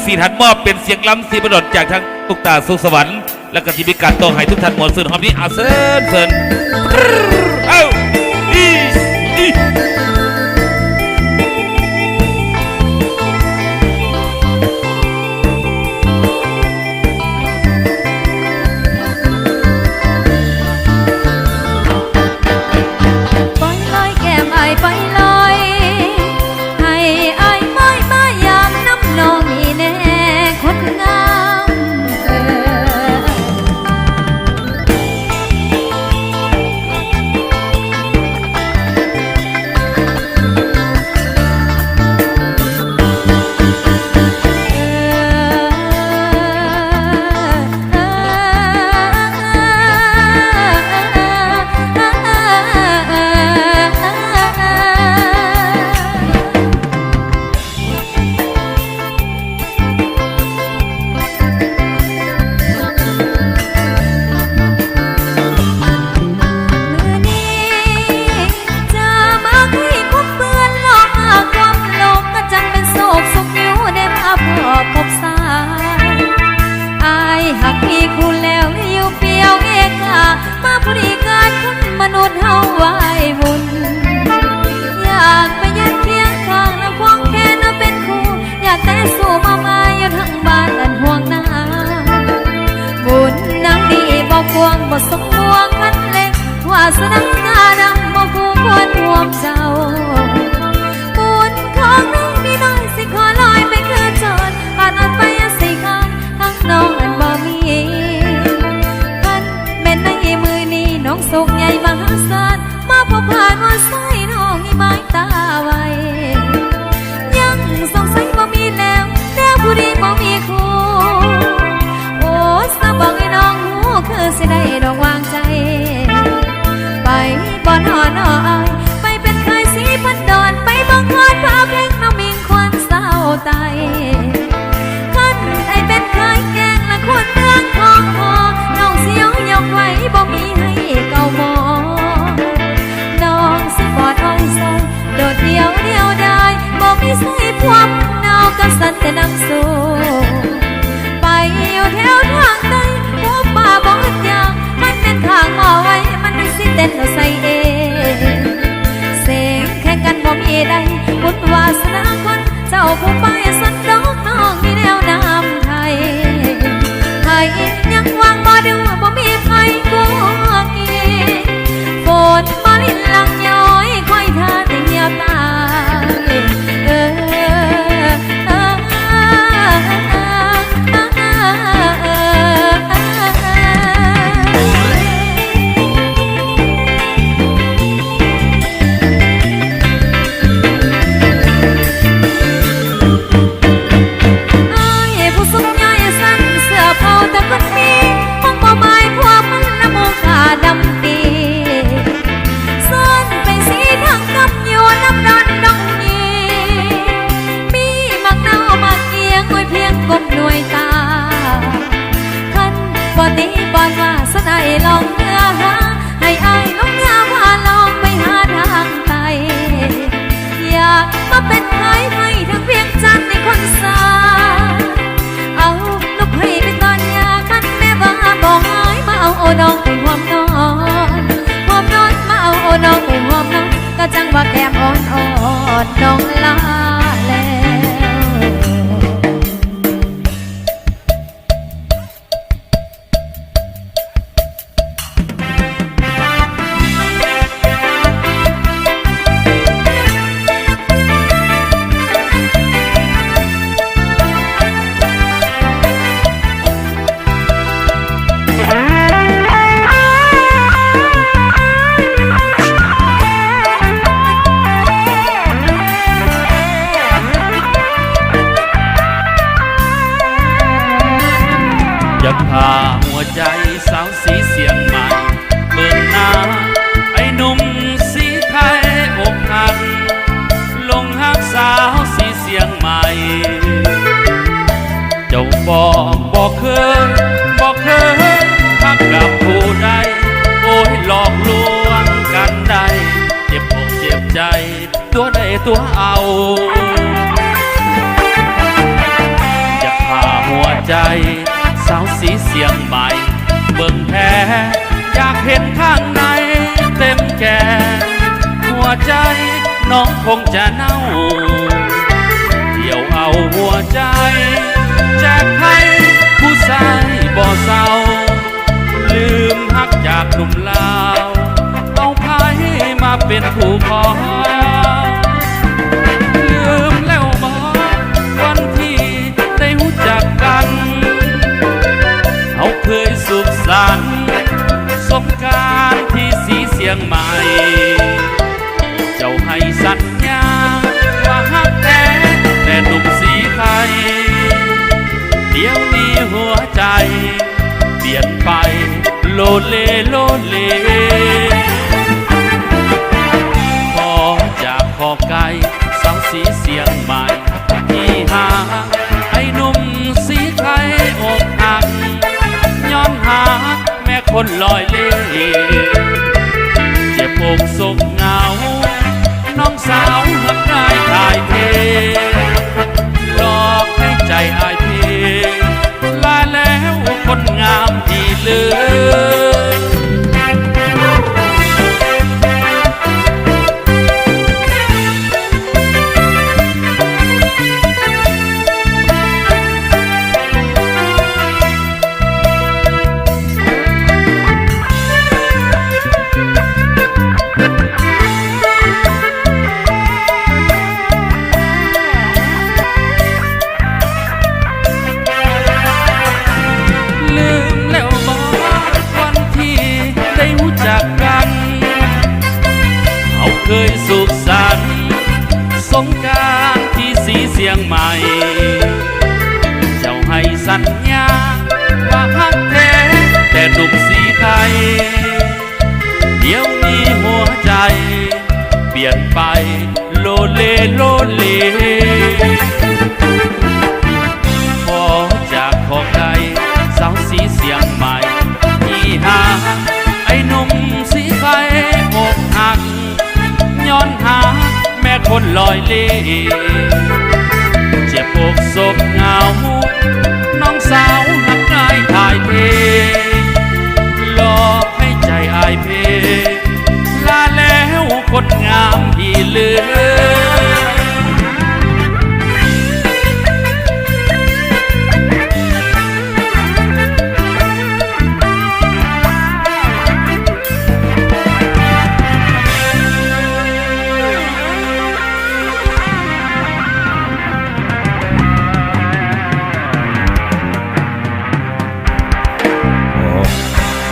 4 ท่านมอบเป็นเสียงล้ำสีประดดจากทั้งตุกตาสุขสวรรค์และก็ที่มีการต่อให้ทุกท่านหมดสื่อหอมนี้อาเซินเซินเอ้าอีบ่สมหวังคันเล็กวาสนาหน้าดำบ่คู่ควรห่วงเจ้าบุญของน้องมีน้อยสิขอลอยไปคือจอดผ่านอันไปสิข้างทั้งน้องอันบ่มีคันแม่นในมือนี้น้องสุขใหญ่มหาศาลมาพบผ่านวันใส่น้องอีไม้ตาไว้ยังสงสัยบ่มีแล้วผู้ดีบ่มีคู่โอ้สาบอกให้น้องคือสิได้ดอกวางใจไปบ่อนหอนอายไปเป็นเคยสีพันดอนไปบังคอนพาเพลงน้องมิงควันเศร้าไตคันไอเป็นเคยแกงละคนเรื่องของพอน้องเสียวยกไว้บ่มีให้เก่าหมอน้องสิปอดอ้อยใส่โดดเดียวได้บ่มีใส่พวกนาวกระสันแต่นังสู้ไปอยู่แถวทางใต้ป่าบ่ดยางมันเป็นทางหมอไว้มันไม่สิเต้นเอาใส่เองเสียงแข่งกันบ่มีใดบุญวาสนาคนเจ้าผู้ไปสันดอกน้องมีแนวน้ำไทยยังวางบ่ดูบ่มีไฟกูกีฝนมาลินหลังย้อยคอยท่าแต่เงียบตลองเนื้อหาให้อายลองเนื้อว่าลองไปหาทางไตอยากมาเป็นใครให้ทั้งเพียงจันในคนสาเอาลูกให้เป็นตอนยาคันแม่ว่าบอกหายมาเอาโอน้องไปหอมนอนมาเอาโอน้องไปหอมนอนก็จังว่าแก้มอ่อนน้องลาแล้วจะพาหัวใจสาวสีเสียงใหม่เปิดหน้าไอ้หนุ่มสีไทยอกหักลงหักสาวสีเสียงใหม่เจ้าบอกเคยหักกับผู้ใดโอ้ยหลอกลวงกันได้เจ็บอกเจ็บใจตัวใดตัวเอาอยาก ใจสาวสีเสียงใหม่เบิ่งแท้อยากเห็นข้างในเต็มแก่หัวใจน้องคงจะเน่าเดี่ยวเอาหัวใจแจกให้ผู้ชายบ่เศร้าลืมฮักจากหนุ่มลาวเอาไผมาเป็นผู้ขอลืมแล้วบอกวันที่ได้รู้จักกันเขาเคยสุขสันต์สงกรานต์ที่สีเสียงใหม่เจ้าให้สัญญาว่าฮักแท้แต่หนุ่มสีไทยเดี๋ยวนี้หัวใจเปลี่ยนไปโลเลโลเลขอจากขอไกลสาวสีเสียงใหม่ที่หาไอ้หนุ่มสีไทยอกหักย้อนหาแม่คนลอยเล่เจ็บอกศกเหงาน้องสาวหักได้ทายเทหลอกให้ใจอายเพลาแล้วคนงามที่เหลือเคยสุขสันต์สงกรานต์ที่สีเสียงใหม่เจ้าให้สัญญาว่าฮักแท้แต่หนุ่มสีไทยเดี๋ยวนี้หัวใจเปลี่ยนไปโลเลโลเลขอจากขอไกลสาวสีเสียงใหม่ที่หาไอ้หนุ่มสีไทยอกหักย้อนหาแม่คนลอยเล่เจ็บอกศกเหงา